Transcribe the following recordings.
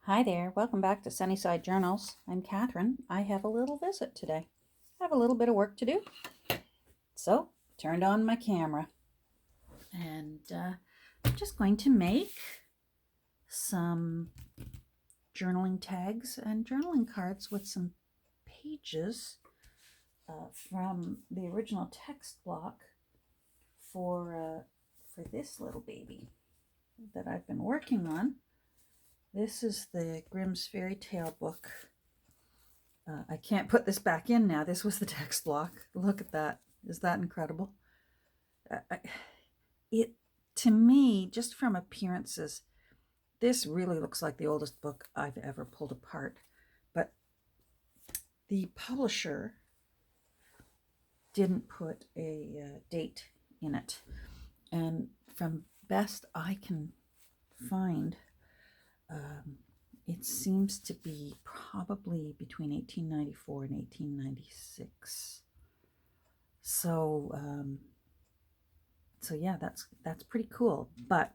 Hi there, welcome back to Sunnyside Journals. I'm Catherine. I have a little visit today. I have a little bit of work to do. So, turned on my camera and I'm just going to make some journaling tags and journaling cards with some pages from the original text block for this little baby that I've been working on. This is the Grimm's Fairy Tale book. I can't put this back in now. This was the text block. Look at that. Is that incredible? It, to me, just from appearances, this really looks like the oldest book I've ever pulled apart. But the publisher didn't put a date in it. And from best I can find, it seems to be probably between 1894 and 1896. So yeah, that's pretty cool. But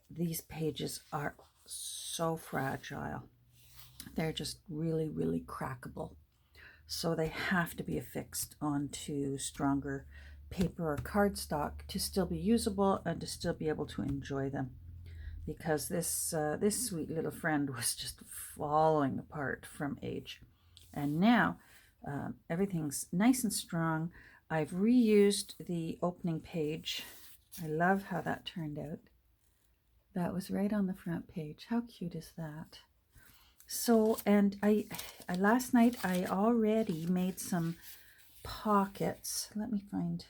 these pages are so fragile. They're just really, really crackable. So they have to be affixed onto stronger paper or cardstock to still be usable and to still be able to enjoy them. Because this sweet little friend was just falling apart from age. And now everything's nice and strong. I've reused the opening page. I love how that turned out. That was right on the front page. How cute is that? So, and I last night I already made some pockets. Let me find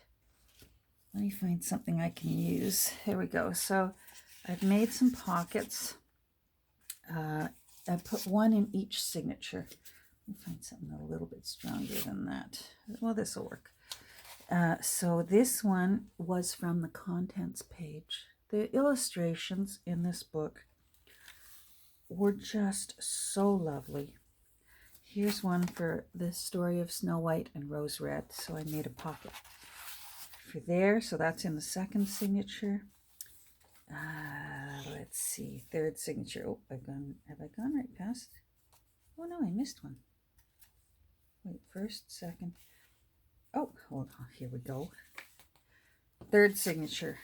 something I can use. Here we go. So I've made some pockets. I put one in each signature. Let me find something a little bit stronger than that. Well, this will work. So this one was from the contents page. The illustrations in this book were just so lovely. Here's one for the story of Snow White and Rose Red. So I made a pocket for there. So that's in the second signature. Let's see, third signature. Oh, have I gone right past? Oh no, I missed one. Wait, first, second. Oh, hold on, here we go. Third signature.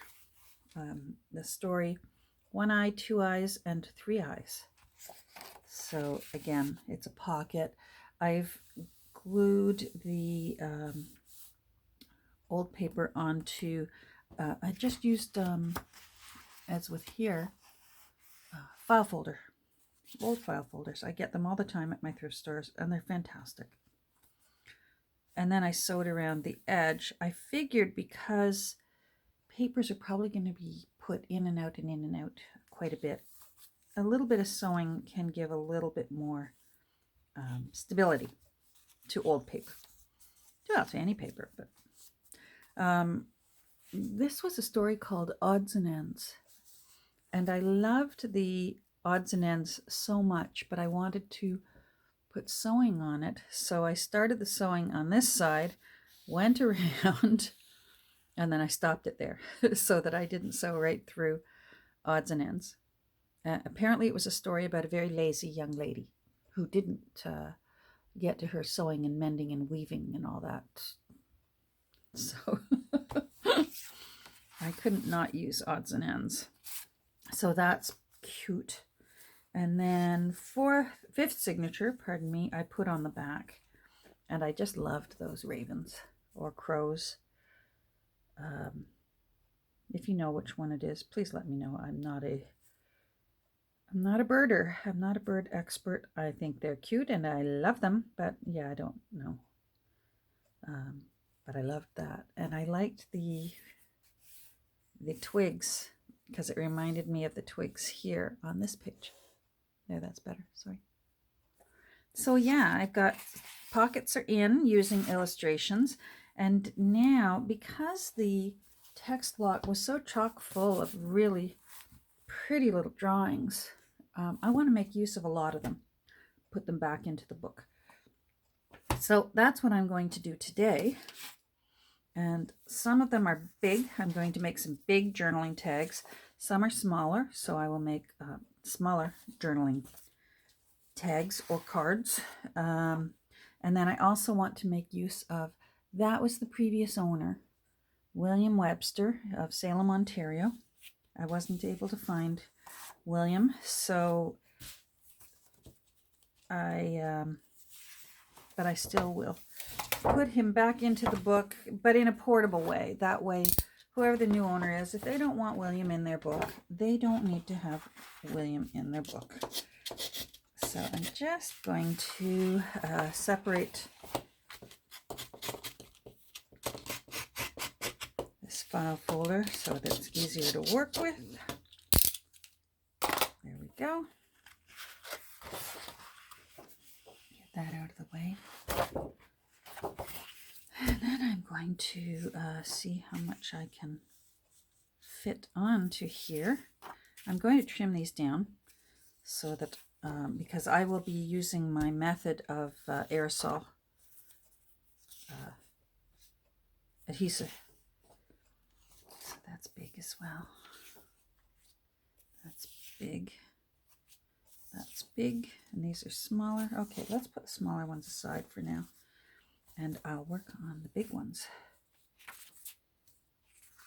The story, One Eye, Two Eyes, and Three Eyes. So again, it's a pocket. I've glued the old paper onto, I just used, as with here, file folder, old file folders. I get them all the time at my thrift stores and they're fantastic. And then I sewed around the edge. I figured because papers are probably going to be put in and out and in and out quite a bit, a little bit of sewing can give a little bit more stability to old paper. Well, to any paper, but this was a story called Odds and Ends. And I loved the odds and ends so much, but I wanted to put sewing on it. So I started the sewing on this side, went around, and then I stopped it there so that I didn't sew right through odds and ends. Apparently it was a story about a very lazy young lady who didn't get to her sewing and mending and weaving and all that. So I couldn't not use odds and ends. So that's cute. And then fifth signature, pardon me, I put on the back. And I just loved those ravens or crows. If you know which one it is, please let me know. I'm not a birder. I'm not a bird expert. I think they're cute and I love them, but yeah, I don't know. But I loved that. And I liked the twigs because it reminded me of the twigs here on this page. There, that's better. Sorry. So yeah, I've got pockets are in using illustrations. And now, because the text block was so chock full of really pretty little drawings, I want to make use of a lot of them, put them back into the book. So that's what I'm going to do today. And some of them are big. I'm going to make some big journaling tags. Some are smaller, so I will make smaller journaling tags or cards. And then I also want to make use of, that was the previous owner, William Webster of Salem, Ontario. I wasn't able to find William, so but I still will put him back into the book, but in a portable way. That way, whoever the new owner is, if they don't want William in their book, they don't need to have William in their book. So I'm just going to separate this file folder so that it's easier to work with. There we go. Get that out of the way. And then I'm going to see how much I can fit onto here. I'm going to trim these down so that, because I will be using my method of aerosol adhesive. So that's big as well. That's big. That's big. And these are smaller. Okay, let's put the smaller ones aside for now. And I'll work on the big ones.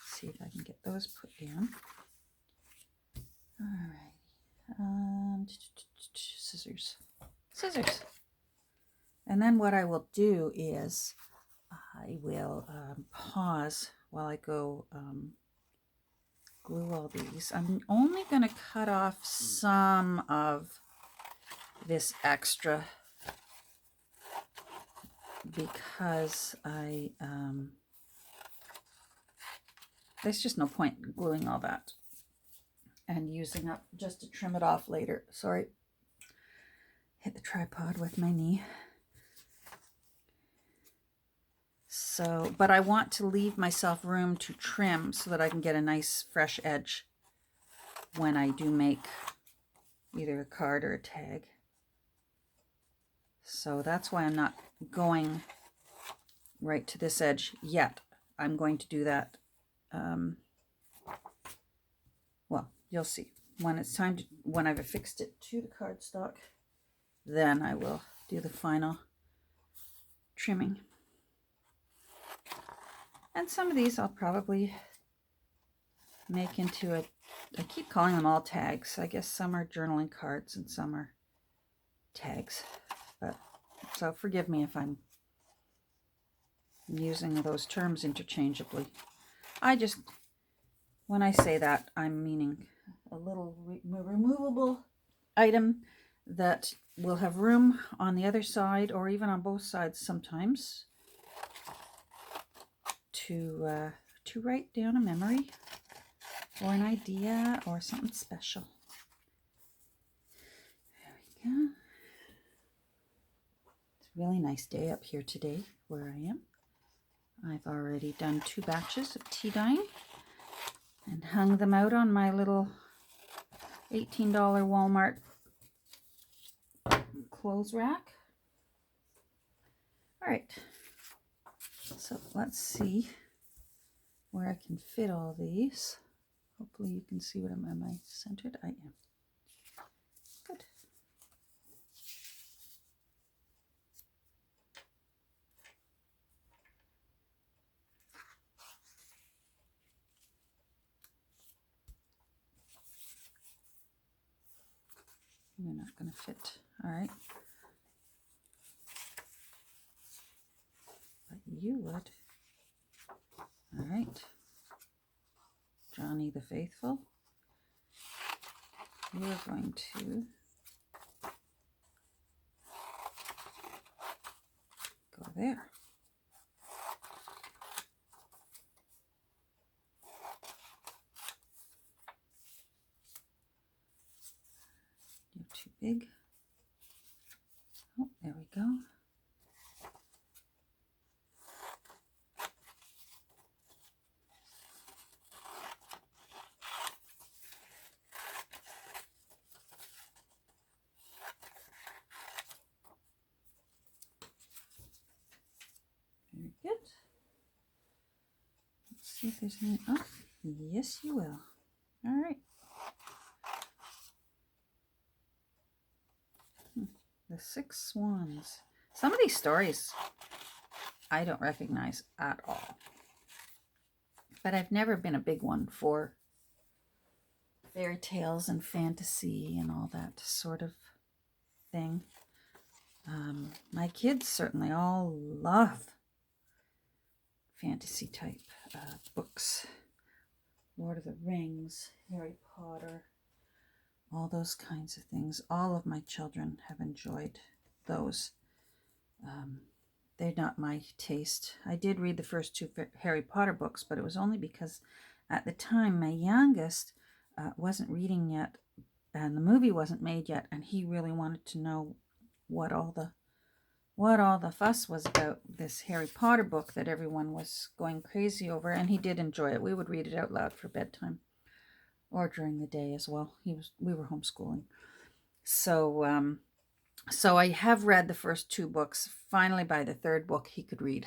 See if I can get those put down. All right. Scissors. Scissors. And then what I will do is I will pause while I go glue all these. I'm only going to cut off some of this extra because there's just no point gluing all that and using up just to trim it off later. Sorry, hit the tripod with my knee. So, but I want to leave myself room to trim so that I can get a nice fresh edge when I do make either a card or a tag. So that's why I'm not going right to this edge yet. I'm going to do that. Well, you'll see when it's time to, when I've affixed it to the cardstock, then I will do the final trimming. And some of these I'll probably make into a, I keep calling them all tags. I guess some are journaling cards and some are tags. But so forgive me if I'm using those terms interchangeably. I just, when I say that, I'm meaning a little removable item that will have room on the other side or even on both sides sometimes to write down a memory or an idea or something special. There we go. It's a really nice day up here today where I am. I've already done 2 batches of tea dyeing and hung them out on my little $18 Walmart clothes rack. All right, so let's see where I can fit all these. Hopefully you can see what am I centered? I am. Good. You're not going to fit. All right. But you would. All right. Johnny the Faithful. You're going to go there. You're too big. Oh, there we go. Very good. Let's see if there's any. Oh, yes, you will. All right. The Six Swans. Some of these stories I don't recognize at all. But I've never been a big one for fairy tales and fantasy and all that sort of thing. My kids certainly all love fantasy type books. Lord of the Rings, Harry Potter, all those kinds of things. All of my children have enjoyed those. They're not my taste. I did read the first two Harry Potter books, but it was only because at the time my youngest wasn't reading yet, and the movie wasn't made yet, and he really wanted to know what all the fuss was about this Harry Potter book that everyone was going crazy over, and he did enjoy it. We would read it out loud for bedtime or during the day as well. We were homeschooling. So I have read the first two books. Finally, by the third book, he could read.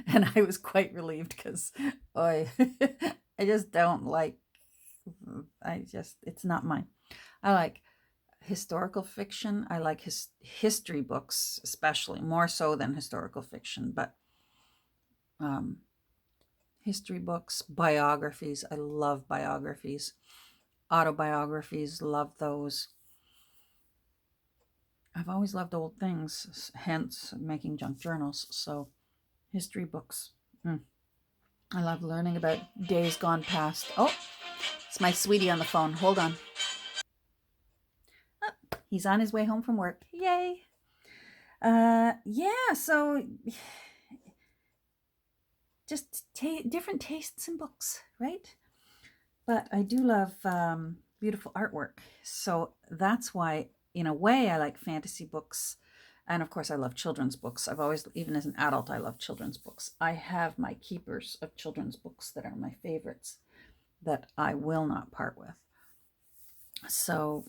And I was quite relieved because I just don't like, it's not mine. I like historical fiction. I like history books, especially, more so than historical fiction. But history books, biographies. I love biographies. Autobiographies, love those. I've always loved old things, hence making junk journals. So history books. I love learning about days gone past. Oh, it's my sweetie on the phone. Hold on. Oh, he's on his way home from work. Yay. Yeah, so just different tastes in books, right? But I do love beautiful artwork. So that's why, in a way, I like fantasy books. And of course, I love children's books. I've always, even as an adult, I love children's books. I have my keepers of children's books that are my favorites that I will not part with. So,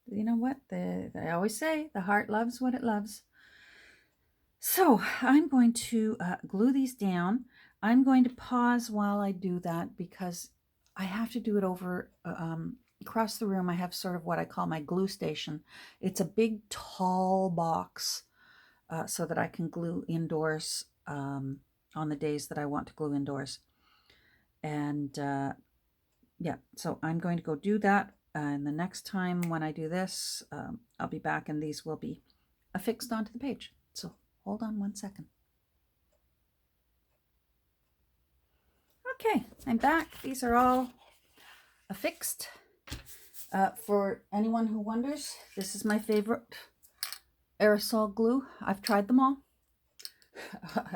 you know what? I always say, the heart loves what it loves. So I'm going to glue these down. I'm going to pause while I do that because I have to do it over across the room. I have sort of what I call my glue station. It's a big, tall box so that I can glue indoors on the days that I want to glue indoors. And yeah, so I'm going to go do that. And the next time when I do this, I'll be back and these will be affixed onto the page. So hold on 1 second. Okay, I'm back. These are all affixed. For anyone who wonders, this is my favorite aerosol glue. I've tried them all.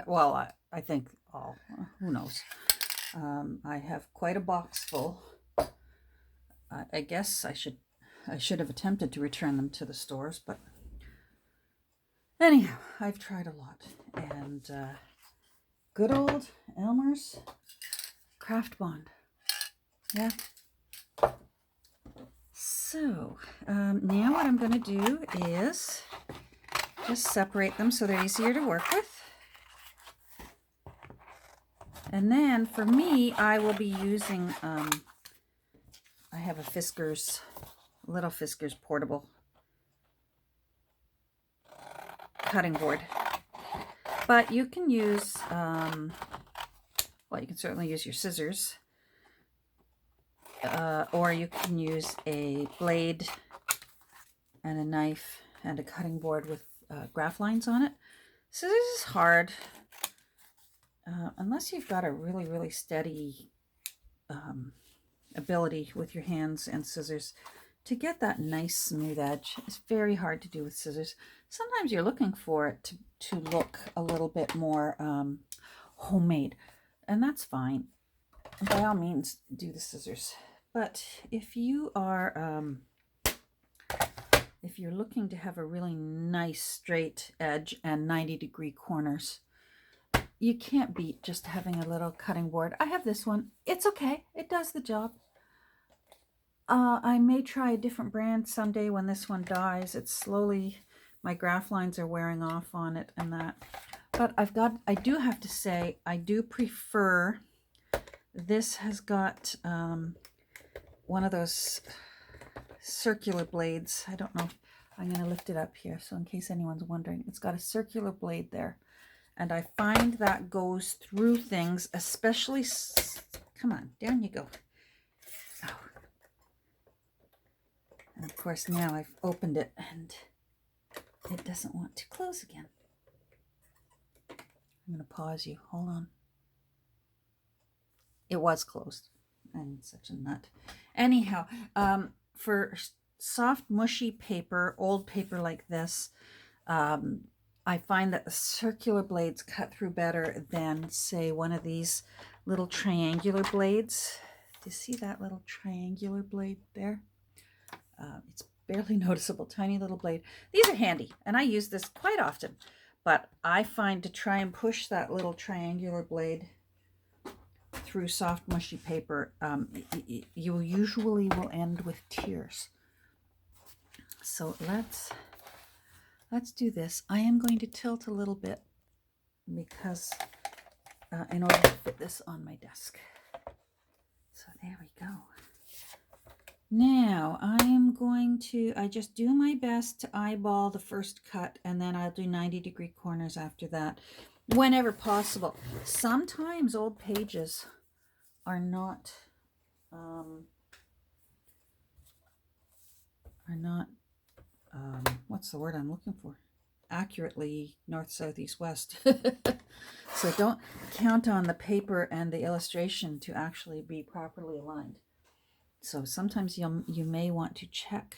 Well, I think all. Who knows? I have quite a box full. I guess I should have attempted to return them to the stores, but anyhow, I've tried a lot. And good old Elmer's Craft Bond. Yeah. So now what I'm going to do is just separate them so they're easier to work with. And then for me, I will be using, I have a little Fiskars portable cutting board. But you can use, well, you can certainly use your scissors. Or you can use a blade and a knife and a cutting board with graph lines on it. Scissors is hard unless you've got a really, really steady ability with your hands and scissors to get that nice smooth edge. It's very hard to do with scissors. Sometimes you're looking for it to look a little bit more homemade, and that's fine. By all means, do the scissors. But if you are, if you're looking to have a really nice straight edge and 90-degree corners, you can't beat just having a little cutting board. I have this one. It's okay. It does the job. I may try a different brand someday when this one dies. It's slowly, my graph lines are wearing off on it and that. But I do have to say, I do prefer, this has got one of those circular blades. I don't know. I'm going to lift it up here, so in case anyone's wondering, it's got a circular blade there. And I find that goes through things, especially, come on, down you go. Oh. And of course now I've opened it and it doesn't want to close again. I'm going to pause you, hold on. It was closed. I'm such a nut. Anyhow, for soft mushy paper, old paper like this, I find that the circular blades cut through better than, say, one of these little triangular blades. Do you see that little triangular blade there? It's barely noticeable, tiny little blade. These are handy, and I use this quite often. But I find to try and push that little triangular blade through soft mushy paper, you usually will end with tears. So let's do this. I am going to tilt a little bit because in order to fit this on my desk. So there we go. Now I just do my best to eyeball the first cut, and then I'll do 90-degree corners after that, whenever possible. Sometimes old pages are not what's the word I'm looking for? Accurately north, south, east, west. So don't count on the paper and the illustration to actually be properly aligned. So sometimes you may want to check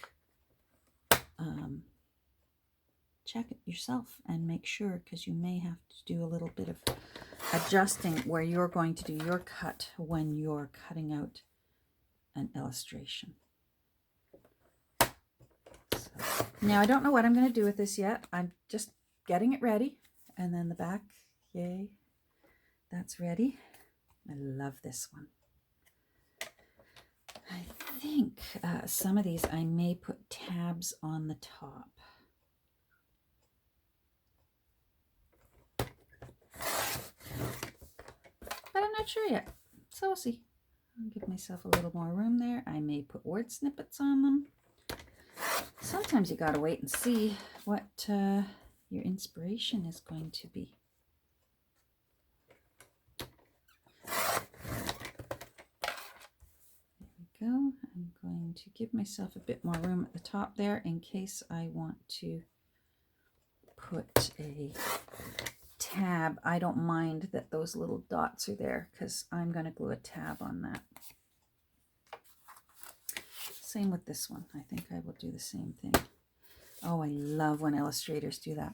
it yourself and make sure, because you may have to do a little bit of adjusting where you're going to do your cut when you're cutting out an illustration. So, now I don't know what I'm going to do with this yet. I'm just getting it ready. And then the back, yay, that's ready. I love this one. I think some of these I may put tabs on the top. But I'm not sure yet, so we'll see. I'll give myself a little more room there. I may put word snippets on them. Sometimes you gotta wait and see what your inspiration is going to be. There we go. I'm going to give myself a bit more room at the top there in case I want to put a tab. I don't mind that those little dots are there because I'm going to glue a tab on that. Same with this one. I think I will do the same thing. Oh, I love when illustrators do that.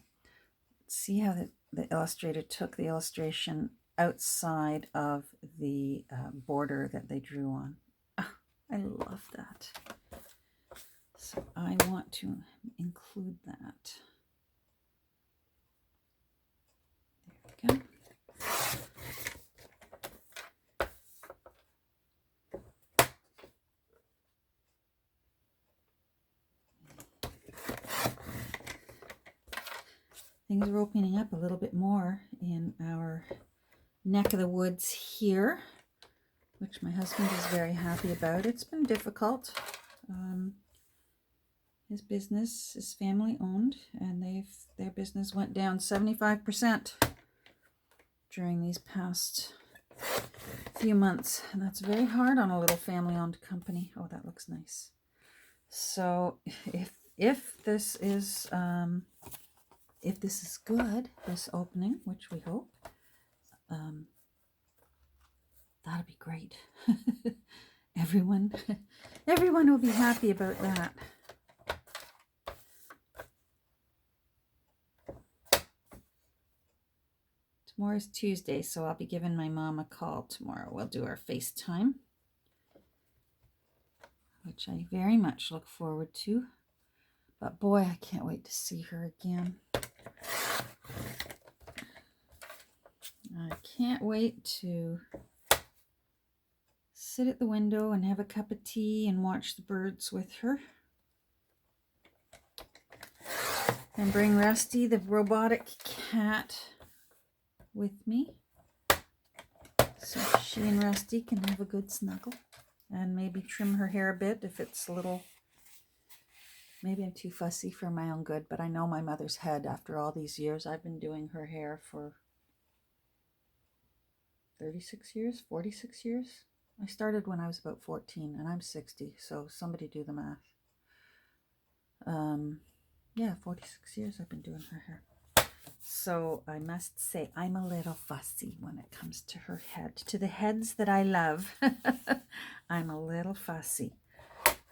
See how the illustrator took the illustration outside of the border that they drew on. Oh, I love that. So I want to include that. There we go. Things are opening up a little bit more in our neck of the woods here, which my husband is very happy about. It's been difficult. His business is family owned, and their business went down 75% during these past few months, and that's very hard on a little family owned company. Oh, that looks nice. So if this is good, this opening, which we hope, that'll be great. Everyone will be happy about that. Tomorrow's Tuesday, so I'll be giving my mom a call tomorrow. We'll do our FaceTime, which I very much look forward to. But boy, I can't wait to see her again. I can't wait to sit at the window and have a cup of tea and watch the birds with her. And bring Rusty, the robotic cat, with me. So she and Rusty can have a good snuggle. And maybe trim her hair a bit if it's a little Maybe I'm too fussy for my own good, but I know my mother's head after all these years. I've been doing her hair for 36 years, 46 years. I started when I was about 14 and I'm 60, so somebody do the math. Yeah, 46 years I've been doing her hair. So I must say I'm a little fussy when it comes to her head. To the heads that I love, I'm a little fussy.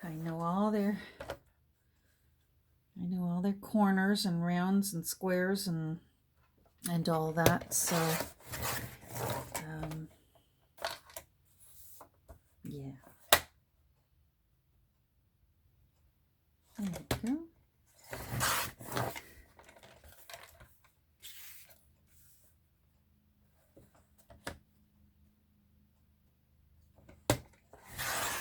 I know all their corners and rounds and squares and all that. So yeah. There we go.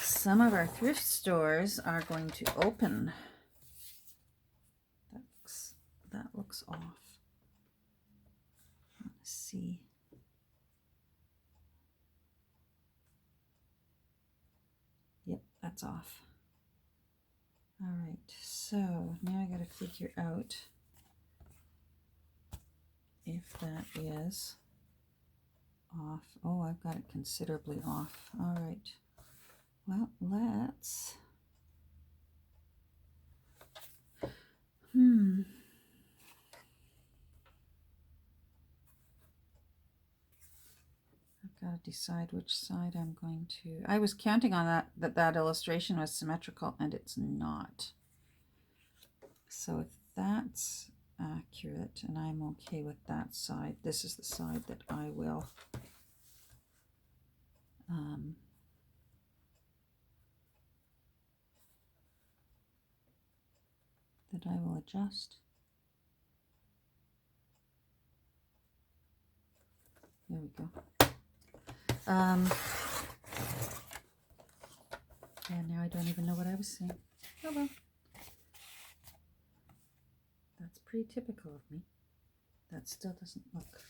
Some of our thrift stores are going to open. That looks off. Let's see. Yep, that's off. All right, so now I got to figure out if that is off. Oh, I've got it considerably off. All right. Well, let's... I've got to decide which side I'm going to... I was counting on that illustration was symmetrical, and it's not. So if that's accurate, and I'm okay with that side, this is the side that I will... that I will adjust. There we go. And now I don't even know what I was saying. Oh well. That's pretty typical of me. That still doesn't look.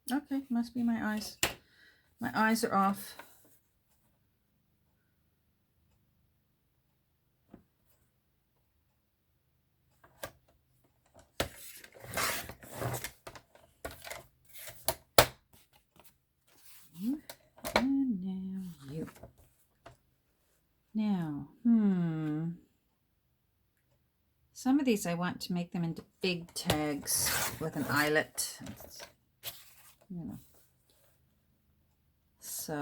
Okay, must be my eyes. My eyes are off. And now you. Now, some of these I want to make them into big tags with an eyelet. You know. So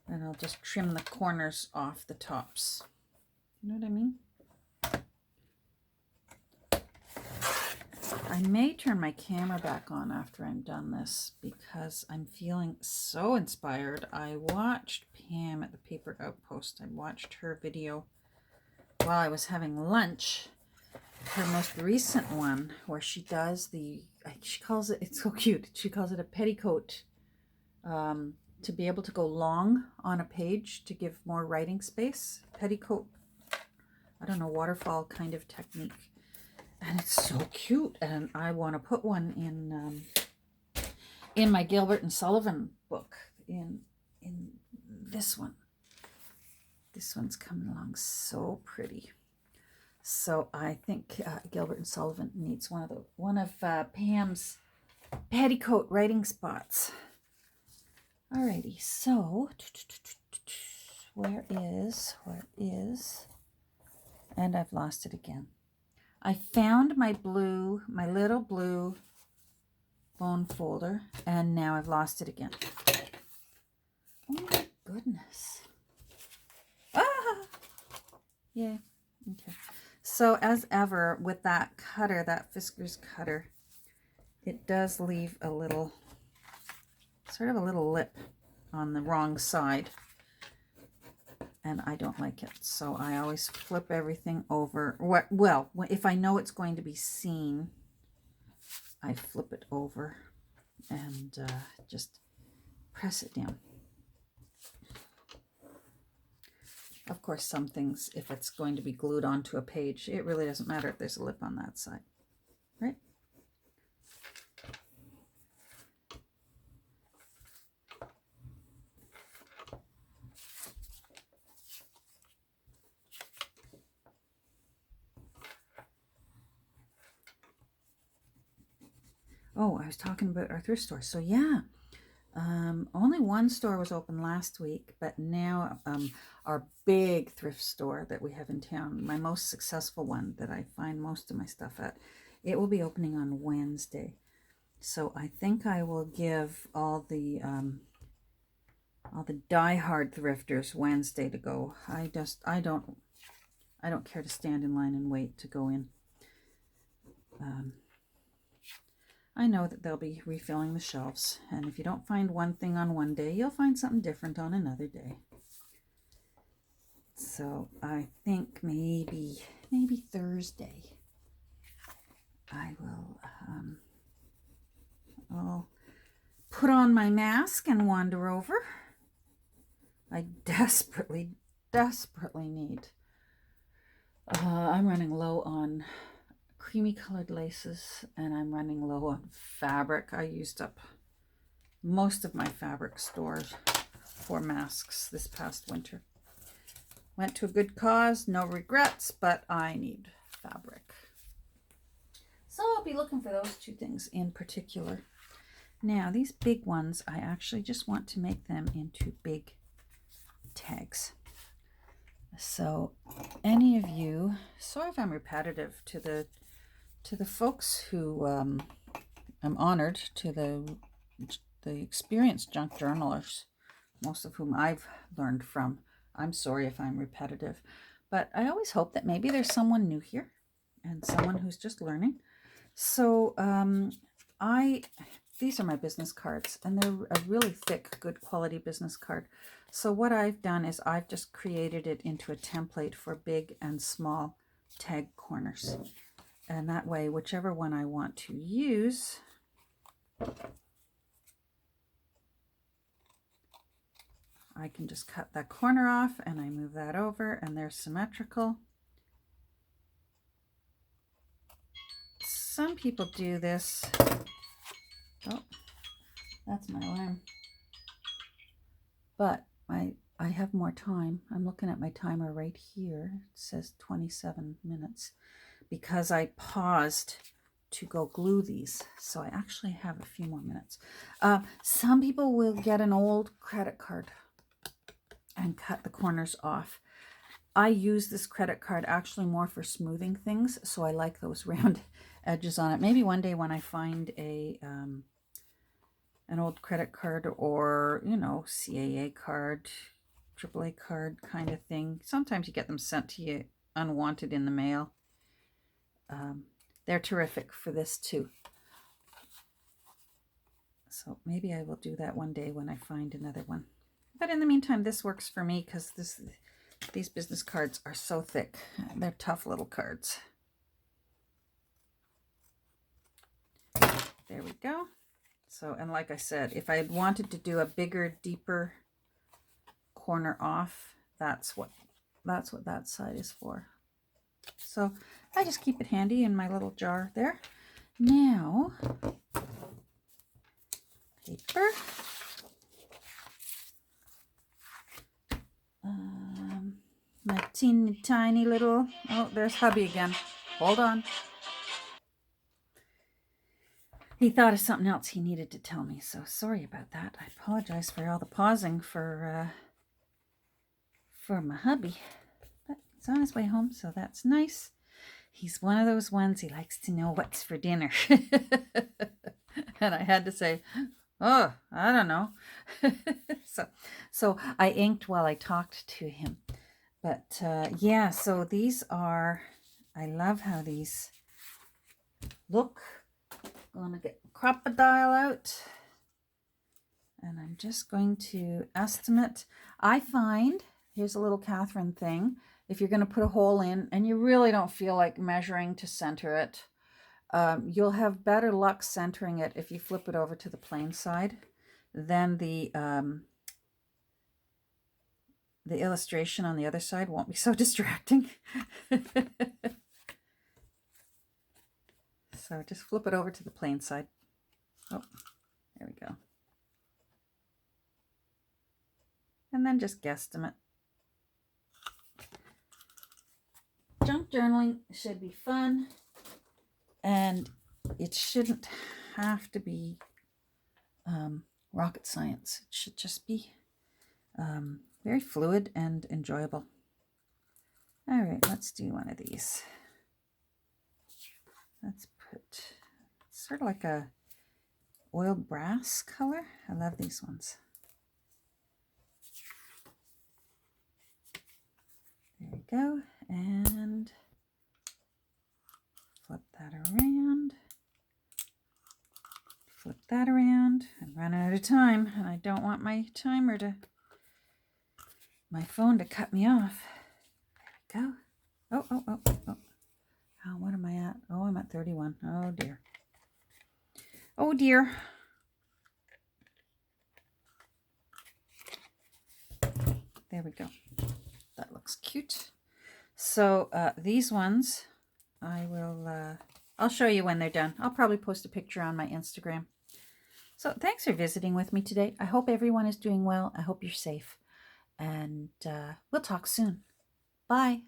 and I'll just trim the corners off the tops. You know what I mean? I may turn my camera back on after I'm done this because I'm feeling so inspired. I watched Pam at the Paper Outpost. I watched her video while I was having lunch. Her most recent one where she does she calls it, it's so cute, she calls it a petticoat, to be able to go long on a page to give more writing space. Petticoat, I don't know, waterfall kind of technique. And it's so cute, and I want to put one in my Gilbert and Sullivan book, in this one. This one's coming along so pretty. So I think Gilbert and Sullivan needs one of Pam's petticoat writing spots. Alrighty, so where is, and I've lost it again. I found my little blue bone folder, and now I've lost it again. Oh my goodness. Ah! Yeah, okay. So as ever with that cutter, that Fiskars cutter, it does leave a little, sort of a little lip on the wrong side. And I don't like it, so I always flip everything over. Well, if I know it's going to be seen, I flip it over and just press it down. Of course, some things, if it's going to be glued onto a page, it really doesn't matter if there's a lip on that side, right? Oh, I was talking about our thrift store. So yeah, only one store was open last week, but now our big thrift store that we have in town, my most successful one that I find most of my stuff at, it will be opening on Wednesday. So I think I will give all the die-hard thrifters Wednesday to go. I don't care to stand in line and wait to go in. I know that they'll be refilling the shelves, and if you don't find one thing on one day, you'll find something different on another day. So I think maybe Thursday I will I'll put on my mask and wander over. I desperately need. I'm running low on creamy colored laces, and I'm running low on fabric. I used up most of my fabric stores for masks this past winter. Went to a good cause, no regrets, but I need fabric. So I'll be looking for those two things in particular. Now, these big ones, I actually just want to make them into big tags. So any of you, sorry if I'm repetitive to the folks who I'm honored, to the experienced junk journalers, most of whom I've learned from. I'm sorry if I'm repetitive, but I always hope that maybe there's someone new here and someone who's just learning. So these are my business cards, and they're a really thick, good quality business card. So what I've done is I've just created it into a template for big and small tag corners. And that way, whichever one I want to use, I can just cut that corner off and I move that over, and they're symmetrical. Some people do this. Oh, that's my alarm. But I have more time. I'm looking at my timer right here. It says 27 minutes because I paused to go glue these. So I actually have a few more minutes. Some people will get an old credit card and cut the corners off. I use this credit card actually more for smoothing things, so I like those round edges on it. Maybe one day when I find an old credit card, or CAA card, AAA card kind of thing. Sometimes you get them sent to you unwanted in the mail. They're terrific for this too. So maybe I will do that one day when I find another one. But in the meantime, this works for me because these business cards are so thick. They're tough little cards. There we go. So, and like I said, if I had wanted to do a bigger, deeper corner off, that's what that side is for. So I just keep it handy in my little jar there. Now, paper. My teeny tiny little, oh, there's hubby again. Hold on. He thought of something else he needed to tell me, so sorry about that. I apologize for all the pausing for my hubby. But he's on his way home, so that's nice. He's one of those ones, he likes to know what's for dinner. And I had to say, oh, I don't know. So I inked while I talked to him. But yeah, so these are, I love how these look. I'm going to get crocodile out. And I'm just going to estimate. I find, here's a little Catherine thing, if you're going to put a hole in and you really don't feel like measuring to center it, you'll have better luck centering it if you flip it over to the plain side than the the illustration on the other side won't be so distracting. So just flip it over to the plain side. Oh, there we go. And then just guesstimate. Junk journaling should be fun, and it shouldn't have to be rocket science. It should just be very fluid and enjoyable. All right, let's do one of these. Let's put sort of like a oiled brass color. I love these ones. There we go. And flip that around. Flip that around. I'm running out of time, and I don't want my phone to cut me off. There we go. Oh. Oh, what am I at? Oh, I'm at 31. Oh, dear. Oh, dear. There we go. That looks cute. So these ones, I'll show you when they're done. I'll probably post a picture on my Instagram. So thanks for visiting with me today. I hope everyone is doing well. I hope you're safe. And we'll talk soon. Bye.